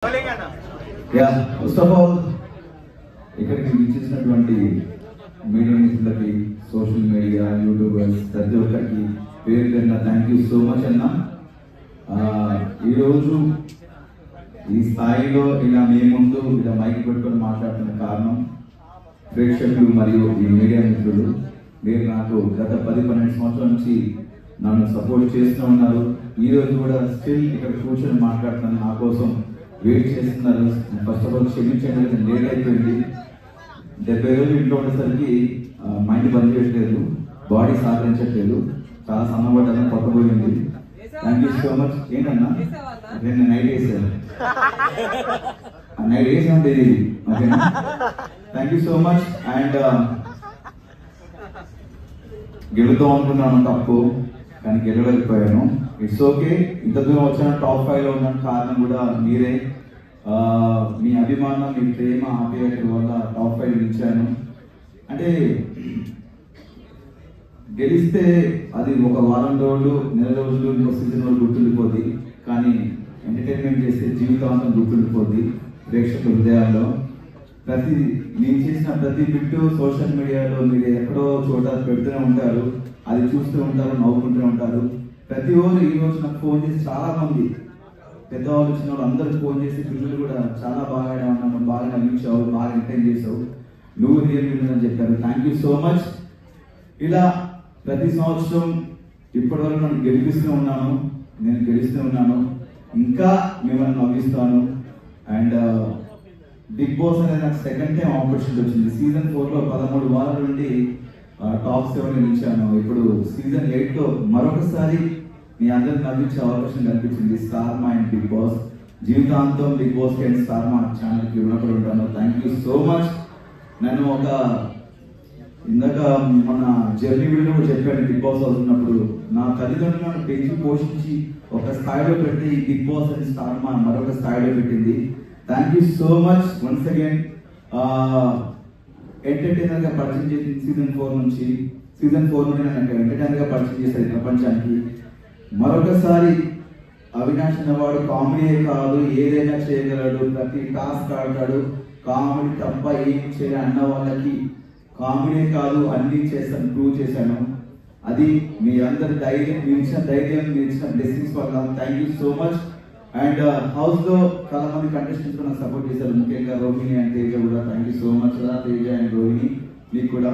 First of all ఇక్కడికి విచ్చేసినటువంటి media మిత్రులకి, సోషల్ మీడియా, యూట్యూబర్స్, ప్రతి ఒక్కరికి పేరు పేరున థ్యాంక్ యూ సో మచ్ అన్న. ఈరోజు ఈ స్థాయిలో ఇలా మీ ముందు ఇలా మైక్ పెట్టుకొని మాట్లాడుతున్న కారణం ప్రేక్షకులు మరియు ఈ మీడియా మిత్రులు. మీరు నాకు గత 10-12 సంవత్సరాల నుంచి నన్ను సపోర్ట్ చేస్తూ ఉన్నారు. ఈరోజు కూడా స్టిల్ ఇక్కడ కూర్చొని మాట్లాడుతున్నాను, నా కోసం వెయిట్ చేస్తున్నారు. ఫస్ట్ ఆఫ్ ఆల్ క్షమించండి, లేట్ అయిపోయింది. 70 రోజులు ఇంట్లో ఉండేసరికి మైండ్ బంద్ చేయట్లేదు, బాడీ సహకరించట్లేదు, చాలా సన్నబడ్డాను, కొట్టబోయింది. Thank you so much. ఏంటన్నా నేను నైట్ వేసాను, నైట్ వేసాను తెలియదు. ఓకేనా, thank you so much. And గెలుద్దాం అనుకున్నాను, తప్పు, కానీ గెలవలేకపోయాను. It's okay. ఇంత దూరం వచ్చిన టాప్ 5 లో ఉన్న కారణం కూడా మీరే. మీ అభిమానం, మీ ప్రేమ, ఆప్యాయత వల్ల టాప్ 5 నిలిచాను. అంటే గెలిస్తే అది ఒక వారం రోజులు, నెల రోజులు, ఇంకో సీజన్ రోజులు గుర్తుండిపోద్ది. కానీ ఎంటర్టైన్మెంట్ చేస్తే జీవితాంతం గుర్తుండిపోద్ది ప్రేక్షకుల హృదయాల్లో. నేను చేసిన ప్రతి బిట్టు సోషల్ మీడియాలో మీరు ఎక్కడో చోట పెడుతూనే ఉంటారు, అది చూస్తూ ఉంటారు, నవ్వుకుంటూ ఉంటారు. ప్రతి ఒక్కరు ఈ రోజు నాకు ఫోన్ చేసి, చాలా మంది పెద్దవాళ్ళు, చిన్న వాళ్ళు అందరూ ఫోన్ చేసి, పిల్లలు కూడా చాలా బాగా ఉన్నాను, బాగా నవ్వించావు, బాగా ఎంటర్టైన్ చేసావు, నువ్వు రియల్ అని చెప్పారు. Thank you so much. ఇలా ప్రతి సంవత్సరం ఇప్పటివరకు నన్ను గెలిపిస్తూ ఉన్నాను, నేను గెలుస్తూ ఉన్నాను, ఇంకా మిమ్మల్ని నవ్విస్తాను. అండ్ బిగ్ బాస్ అనేది నాకు సెకండ్ టైం ఆపర్చునిటీ వచ్చింది. సీజన్ 4లో 13 వారాల నుండి టాప్ 7 నిలిచాను. ఇప్పుడు సీజన్ 8లో మరొకసారి మీ అందరికి నవ్వించే అవకాశం కనిపించింది. స్టార్ మా అండ్ బిగ్ బాస్ జీవితాంతం బిగ్ బాస్ అండ్ స్టార్ మా ఛానల్కి రుణపడి ఉంటాను. Thank you so much. నేను ఇందాక మన జర్నీ వీడియో కూడా చెప్పాను, బిగ్ బాస్ అవుతున్నప్పుడు నా తల్లిదండ్రులను పెంచి పోషించి ఒక స్థాయిలో పెట్టి ఈ బిగ్ బాస్ అండ్ స్టార్ మా మరొక స్థాయిలో పెట్టింది. Thank you so much once again. Entertainer గా పరిచయం చేసింది సీజన్ 4 నుంచి. సీజన్ 4 నుండి నన్ను ఎంటర్టైనర్ గా పరిచయం చేశారు ప్రపంచానికి. మరొకసారి అవినాష్ అన్నవాడు కామెడీ కాదు, ఏదైనా చేయగలడు, ప్రతి టాస్క్ ఆడతాడు, కామెడీ తప్ప ఏం చేయాలి అన్న వాళ్ళకి కామెడీ కాదు అన్ని చేస్తాను, ప్రూవ్ చేశాను. అది మీ అందరి ధైర్యం, మీ ఇచ్చిన ధైర్యం, మీ ఇచ్చిన బ్లెస్సింగ్స్ వల్ల thank you so much. And house లో చాలా మంది కంటెస్టెంట్స్ నాకు సపోర్ట్ చేశారు, ముఖ్యంగా రోహిణి అండ్ తేజ కూడా. థ్యాంక్ యూ సో మచ్ రా తేజ అండ్ రోహిణి, మీకు కూడా.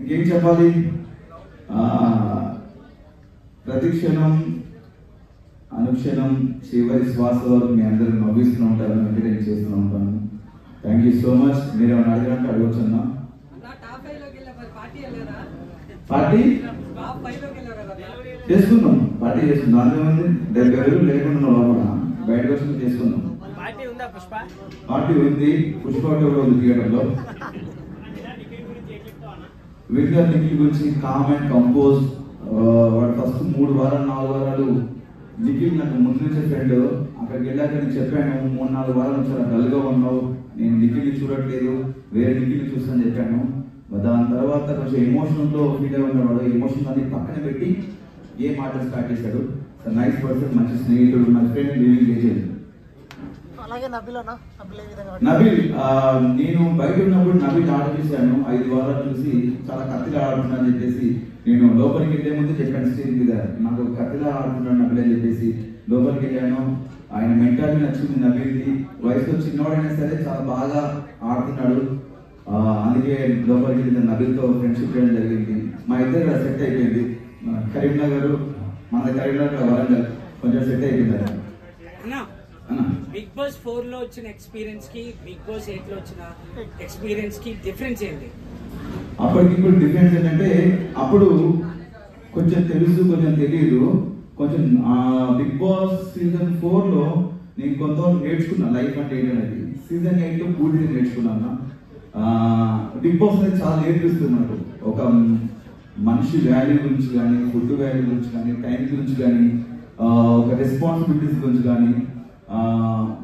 ఇంకేం చెప్పాలి, ప్రతిక్షణం అనుక్షణం చివరి శ్వాస వరకు మీ అందరూ నవ్విస్తూ ఉంటారు, ఎంటర్టైన్ చేస్తూ ఉంటాను. Thank you so much. మీరు ఏమైనా అడిగినట్టు అడగొచ్చన్నా. పార్టీ చేసుకున్నాం, పార్టీ చేసుకున్నాం, దాంట్లో 70 రోజులు లేకుండా లోపల బయటకు వచ్చి చేసుకున్నాం. పార్టీ ఉంది, పుష్ప కూడా ఉంది థియేటర్లో. విన్నర్ నిఖిల్ గురించి కామ్ అండ్ కంపోజ్. వాడు ఫస్ట్ 3 వారాలు 4 వారాలు నిఖిల్ నాకు ముందు నుంచే ఫ్రెండ్. అక్కడికి వెళ్ళాక నేను చెప్పాను, 3-4 వారాలు వచ్చాను డల్గా ఉన్నావు, నేను నిఖిల్ని చూడట్లేదు, వేరే నిఖిల్ని చూస్తాను చెప్పాను. దాని తర్వాత కొంచెం ఎమోషన్లో ఫీల్ అయి ఉన్నవాడు, ఎమోషన్ అన్ని పక్కన పెట్టి గేమ్ ఆడడం స్టార్ట్ చేశాడు. నైస్ పర్సన్, మంచి స్నేహితుడు, మంచి ఫ్రెండ్, లివింగ్ లెజెండ్. నబీల్ నేను బయట ఉన్నప్పుడు నబీల్ ఆర్డర్ చేశాను. 5 వారాలు చూసి చాలా కత్తిగా ఆడుతున్నా అని చెప్పేసి నేను లోపలికి వెళ్ళే ముందు చెప్పాను స్టేజ్ మీద, నాకు కత్తిగా ఆడుతున్నాడు నబీల్ అని చెప్పేసి. లోపలికి వెళ్ళాను, ఆయన మెంటాలిటీ నచ్చింది నబీల్ది. వయసులో చిన్నవాడైనా సరే చాలా బాగా ఆడుతున్నాడు. అందుకే లోపలికి వెళ్ళిన నబీల్తో ఫ్రెండ్షిప్ చేయడం జరిగింది. మా ఇద్దరు సెట్ అయిపోయింది. కరీంనగర్, మన కరీంనగర్ వరంగల్ కొంచెం సెట్ అయిపోయింది. బిగ్ బాస్ 4 లో వచ్చిన ఎక్స్పీరియన్స్ కి బిగ్ బాస్ 8 లో వచ్చిన ఎక్స్పీరియన్స్ కి డిఫరెన్స్ ఏంటి? అప్పటికి ఇప్పుడు డిఫరెన్స్ ఏంటంటే, అప్పుడు కొంచెం తెలుసు, కొంచెం తెలియదు. కొంచెం బిగ్ బాస్ సీజన్ 4 లో నేను కొంతవరకు నేర్చుకున్నాను లైఫ్ అంటే ఏంటనేది. సీజన్ 8 లో పూర్తిగా నేర్చుకున్నాను. బిగ్ బాస్ అనేది చాలా నేర్పిస్తుంది మనకు, ఒక మనిషి వాల్యూ గురించి కానీ, ఫుడ్ వాల్యూ గురించి కానీ, టైం గురించి కానీ, ఒక రెస్పాన్సిబిలిటీస్ గురించి కానీ,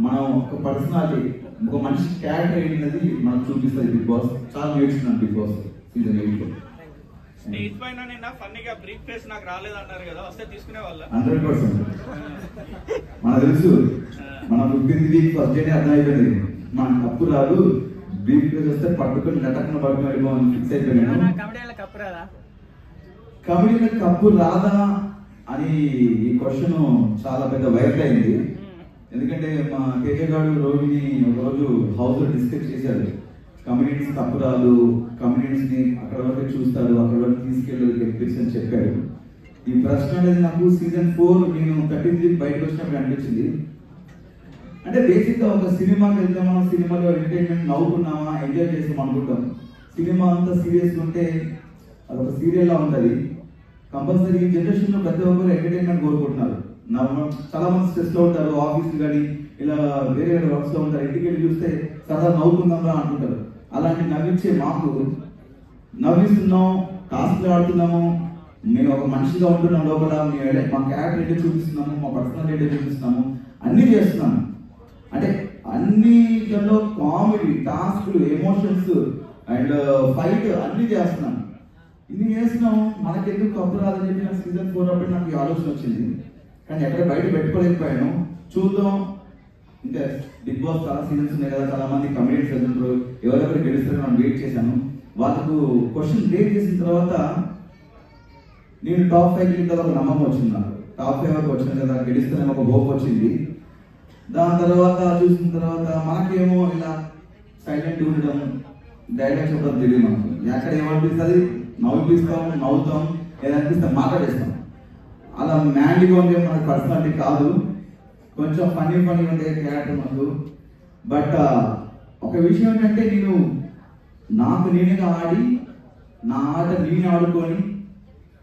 మనం ఒక పర్సనాలిటీ, ఒక మనిషి క్యారెక్టర్ ఏంటనేది మనకు చూపిస్తుంది బిగ్ బాస్. చాలా నేర్చుకున్నాను బిగ్ బాస్ సీజన్ 8 లో. స్టేజ్ పైన నిన్న ఫన్నీగా బ్రీఫ్ కేస్ నాకు రాలేదు అన్నారు కదా, వస్తే తీసుకునే వాళ్ళ 100%. మనకు తెలుసు, మన 15th వీక్ ఫస్ట్ డే అర్థమైపోయింది మన కప్పు రాదు, బ్రీఫ్ కేస్ వస్తే పట్టుకొని లటక్కన పట్టుకొని ఫిక్స్ అయిపోయాను. కబడ్డీలో కప్పు రాదా అని ఈ క్వశ్చన్ చాలా పెద్ద వైరల్ అయింది. ఎందుకంటే మా కేకే గారు రోహిణి ఒకరోజు హౌస్ లో డిస్కస్ చేశారు, కమ్యూనిటీస్ కప్పు రాదు, కమ్యూనిటీస్ ని అక్కడ వరకు చూస్తారు, అక్కడ వరకు తీసుకెళ్ళి గెలిపించి అని చెప్పారు. ఈ ప్రశ్న అనేది నాకు సీజన్ 4 నేను 13th వీక్ బయటకు వచ్చినప్పుడు అనిపించింది. అంటే బేసిక్ గా ఒక సినిమాకి వెళ్తామా, సినిమాలో ఎంటర్టైన్మెంట్ నవ్వుకున్నామా, ఎంజాయ్ చేస్తాం అనుకుంటాం. సినిమా అంతా సీరియస్ ఉంటే అదొక సీరియల్ లా ఉంటుంది. కంపల్సరీ ఈ జనరేషన్ లో ప్రతి ఒక్కరు ఎంటర్టైన్మెంట్ కోరుకుంటున్నారు. చాలా మంది స్ట్రెస్ లో ఉంటారు, ఆఫీస్ కానీ ఇలా వేరే వేరే వర్క్స్ లో ఉంటారు. ఇంటికి వెళ్ళి చూస్తే సరదా నవ్వుకుందాం రా అంటుంటారు. అలాంటి నవ్వించే మాకు నవ్విస్తున్నాం, టాస్క్లు ఆడుతున్నాము, మేము ఒక మనిషిగా ఉంటున్నాం లోపల, మేము మా క్యారెక్టర్ ఏంటో చూపిస్తున్నాము, మా పర్సనల్ ఏంటో చూపిస్తున్నాము, అన్నీ చేస్తున్నాము. అంటే అన్నిట్లో కామెడీ, టాస్క్లు, ఎమోషన్స్ అండ్ ఫైట్ అన్నీ చేస్తున్నాం. ఇన్ని చేస్తున్నాం, మనకెందుకు కప్పు రాదని చెప్పి నాకు సీజన్ 4 అప్పుడు నాకు ఈ ఆలోచన వచ్చింది. కానీ ఎక్కడ బయట పెట్టుకోలేకపోయాను. చూద్దాం, ఇంకా బిగ్ బాస్ చాలా సీజన్స్ ఉన్నాయి కదా, చాలా మంది కమెడియన్స్ వెళ్తున్నారు, ఎవరెవరు గెలుస్తారని మనం వెయిట్ చేశాను. వాళ్ళకు క్వశ్చన్ రేట్ చేసిన తర్వాత నేను టాప్ 5 కింద ఒక నమ్మకం వచ్చింది. నాకు టాప్ 5 వరకు వచ్చింది కదా, గెలుస్తానని ఒక హోప్ వచ్చింది. దాని తర్వాత చూసిన తర్వాత మనకేమో ఇలా సైలెంట్ ఉండడం, డైలాగ్ చెప్పడం తెలియదు. మనకు ఎక్కడ ఏమనిపిస్తుంది నవ్విస్తాం, నవ్వుతాం, ఏదనిపిస్తే మాట్లాడేస్తాం. అలా మ్యాన్లీగా ఉండే మన పర్సనాలిటీ కాదు, కొంచెం ఫన్నీ ఉండే క్యారెక్టర్ మనకు. బట్ ఒక విషయం ఏంటంటే నేను నాకు నేనుగా ఆడి నా ఆట నేను ఆడుకొని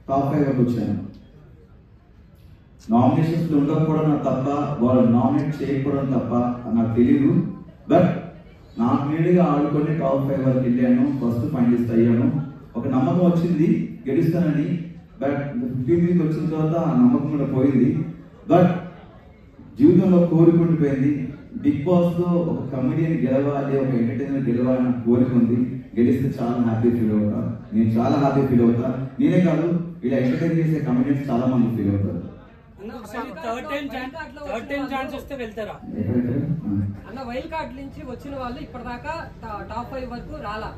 టాప్ 5 వరకు వచ్చాను. నామినేషన్స్ లో ఉండకపోవడం నాకు తప్ప, వాళ్ళు నామినేట్ చేయకపోవడం తప్ప నాకు తెలియదు. బట్ నాకు నేనుగా ఆడుకొని టాప్ 5 వరకు వెళ్ళాను, ఫస్ట్ ఫైనలిస్ట్ అయ్యాను. ఒక నమ్మకం వచ్చింది గెలుస్తానని. బట్ 15th వీక్ వచ్చిన తర్వాత ఆ నమ్మకం కూడా పోయింది. బట్ జీవితంలో కోరుకుండిపోయింది. బిగ్ బాస్ లో ఒక కమెడియన్ గెలవాలి, ఒక ఎంటర్టైనర్ గెలవాలని కోరిక ఉంది. గెలిస్తే చాలా హ్యాపీ ఫీల్ అవుతా, నేను చాలా హ్యాపీ ఫీల్ అవుతా. నేనే కాదు, ఇలా ఎంటర్టైన్ చేసే కమెడియన్స్ చాలా మంది ఫీల్ అవుతారు. అన్న వైల్డ్ కార్డ్ నుంచి వచ్చిన వాళ్ళు ఇప్పటిదాకా టాప్ 5 వరకు రాలా,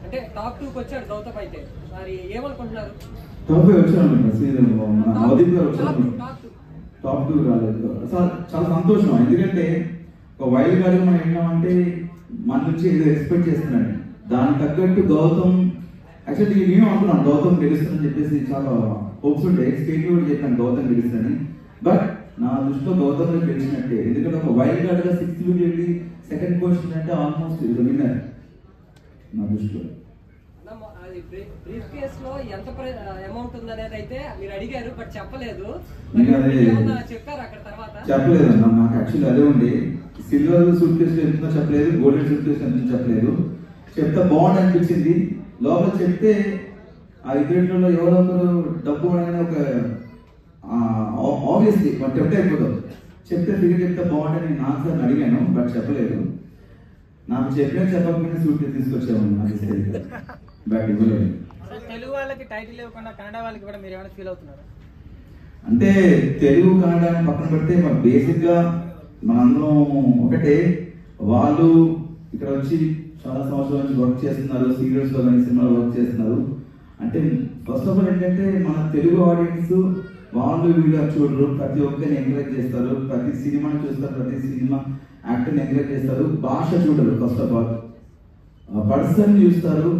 అంటే టాప్ 2 కి వచ్చాడు గౌతమ్. అయితే మరి ఏమనుకుంటున్నారు? టాప్ 5 వచ్చాను, నవదీప్ గారు వచ్చాను, టాప్ 2 రాలేదు. చాలా సంతోషం. ఎందుకంటే ఒక వైల్డ్ కార్డ్ మనం ఏంటంటే మన నుంచి ఏదో ఎక్స్పెక్ట్ చేస్తున్నాడు, దానికి తగ్గట్టు గౌతమ్ యాక్చువల్లీ నేను అనుకున్నాను గౌతమ్ గెలుస్తుందని చెప్పేసి చాలా హోప్స్ ఉంటాయి. స్టేట్ కూడా చెప్పాను గౌతమ్ గెలుస్తుందని. బట్ నా దృష్టిలో గౌతమ్ గెలిచినట్టే. ఎందుకంటే ఒక వైల్డ్ కార్డ్ గా 6th వీక్ వెళ్ళి సెకండ్ పొజిషన్ అంటే ఆల్మోస్ట్ విన్నర్ నా దృష్టిలో. బ్రీఫ్ కేస్ లో ఎంత అమౌంట్ ఉందనేది అయితే మీరు అడిగారు, బట్ చెప్పలేదు. చెప్పారు అక్కడ తర్వాత? చెప్పలేదు అన్న, నాకు యాక్చువల్లీ అదే ఉండి సిల్వర్ సూట్ కేసు ఎంతో చెప్పలేదు, గోల్డెన్ సూట్ కేసు ఎంతో చెప్పలేదు. చెప్తే బాగుంది అనిపించింది. లోపల చెప్తే ఆ ఇద్దరిలో ఎవరో ఒకరు డబ్బు అనేది ఒక ఆబ్వియస్లీ మనం చెప్తే అయిపోతాం. చెప్తే ఫిగర్ చెప్తే బాగుంటుంది నేను ఆన్సర్ అడిగాను, బట్ చెప్పలేదు. నాకు చెప్పకపోయినా సూట్ కేసు తీసుకొచ్చాము నాకు బట్ ఇవ్వలేదు. తెలుగు వాళ్ళకి టైటిల్ ఇవ్వకుండా కన్నడ వాళ్ళకి కూడా మీరు ఏమైనా ఫీల్ అవుతున్నారు? అంటే తెలుగు కన్నడ పక్కన పెడితే మన బేసిక్ గా మనందరం ఒకటే. వాళ్ళు ఇక్కడ వచ్చి చాలా సంవత్సరాల నుంచి వర్క్ చేస్తున్నారు, సీరియల్స్ లో కానీ సినిమాలో వర్క్ చేస్తున్నారు. అంటే ఫస్ట్ ఆఫ్ ఆల్ ఏంటంటే మన తెలుగు ఆడియన్స్ వాళ్ళు వీళ్ళు చూడరు, ప్రతి ఒక్కరిని ఎంకరేజ్ చేస్తారు, ప్రతి సినిమాని చూస్తారు, ప్రతి సినిమా యాక్టర్ని ఎంకరేజ్ చేస్తారు. భాష చూడరు, ఫస్ట్ ఆఫ్ ఆల్ పర్సన్ చూస్తారు,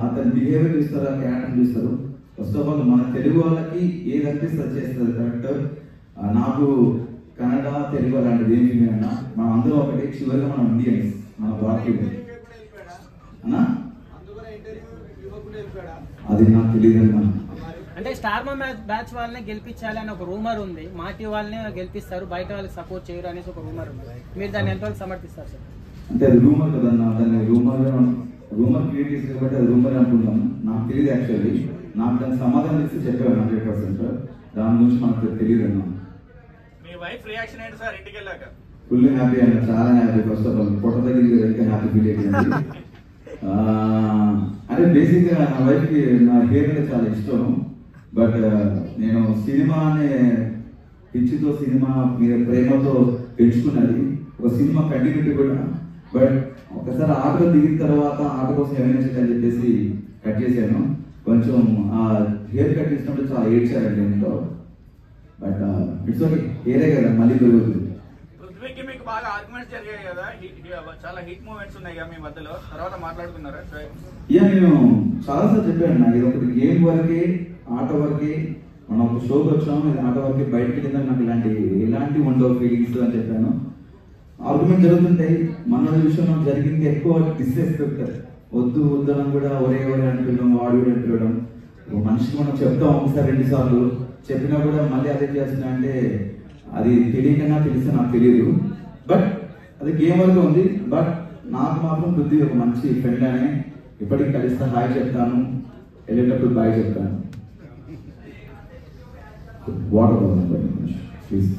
అతని బిహేవియర్ చూస్తారు, ఆ క్యారెక్టర్ చూస్తారు. ఫస్ట్ ఆఫ్ ఆల్ మన తెలుగు వాళ్ళకి ఏది అనిపిస్తుంది చేస్తారు కరెక్ట్. నాకు కన్నడ తెలుగు అలాంటిది ఏమి అన్నా, మనం అందరూ ఒకటి. చివరిగా మనం ఇండియన్స్, మన భారతీయులు అన్నా, అది నాకు తెలియదు అన్నా. అంటే స్టార్ మా బ్యాచ్ వాళ్ళని గెలిపించాలి అని ఒక రూమర్ ఉంది, మాటి వాళ్ళని గెలిపిస్తారు, బయట వాళ్ళకి సపోర్ట్ చేయరు అనేసి ఒక రూమర్ ఉంది. మీరు దాన్ని ఎంతవరకు సమర్థిస్తారు సార్? అంటే అది రూమర్ కదన్నా, దాన్ని రూమర్ క్రియేట్ చేసి కాబట్టి అది రూమర్ అనుకుంటాను. నాకు తెలియదు యాక్చువల్లీ. నాకు దానికి సమాధానం ఇస్తే చెప్పాను 100%. దాని గురించి మనకు తెలియదు అన్నా. మీ వైఫ్ రియాక్షన్ ఏంటి సార్ ఇంటికి వెళ్ళాక? ఫుల్ హ్యాపీ అన్న, చాలా హ్యాపీ. ఫస్ట్ ఆఫ్ ఆల్ పొట్ట దగ్గరికి ఇంకా హ్యాపీ ఫీల్ అయ్యింది. అంటే బేసిక్గా నా వైఫ్కి నా హెయిర్ అంటే చాలా ఇష్టం. బట్ నేను సినిమా అనే పిచ్చితో, సినిమా మీద ప్రేమతో పెంచుకున్నది. ఒక సినిమా కంటిన్యూటీ కూడా. బట్ ఒకసారి ఆటలో దిగిన తర్వాత ఆట కోసం ఏమైనా అని చెప్పేసి కట్ చేశాను. కొంచెం ఆ హెయిర్ కట్ చేసినప్పుడు చాలా ఏడ్చారండి ఇంట్లో. బట్ ఇట్స్ ఓకే, హెయిరే కదా మళ్ళీ పెరుగుతుంది. పృథ్వీకి మీకు బాగా ఆర్గ్యుమెంట్స్ జరిగాయి కదా, చాలా హిట్ మూమెంట్స్ ఉన్నాయి కదా మీ మధ్యలో, తర్వాత మాట్లాడుకున్నారా? ఇక నేను చాలాసార్లు చెప్పాను, నాకు ఇది ఒకటి గేమ్ వరకే, ఆట వరకే, మనం ఒక షోకి వచ్చాము, ఇది ఆట వరకే, బయటకి వెళ్ళిందని నాకు ఎలాంటి ఉండవు ఫీలింగ్స్ అని చెప్పాను. ఆర్గ్యుమెంట్ జరుగుతుంటాయి. మన విషయంలో జరిగింది ఎక్కువ డిస్రెస్పెక్ట్, వద్దు వద్దనం కూడా ఒరే ఒరే అంటున్నాం, వాడు అంటున్నాం. మనిషికి మనం చెప్తాం ఒకసారి 2 సార్లు చెప్పినా కూడా మళ్ళీ అదే చేస్తున్నా అంటే అది తెలియకన్నా తెలిస్తే నాకు తెలియదు. బట్ అది గేమ్ వరకు ఉంది. బట్ నాకు మాత్రం పృథ్వీ ఒక మంచి ఫ్రెండ్ అని ఇప్పటికి కలిస్తా, హాయ్ చెప్తాను, వెళ్ళేటప్పుడు బాయ్ చెప్తాను. Water please.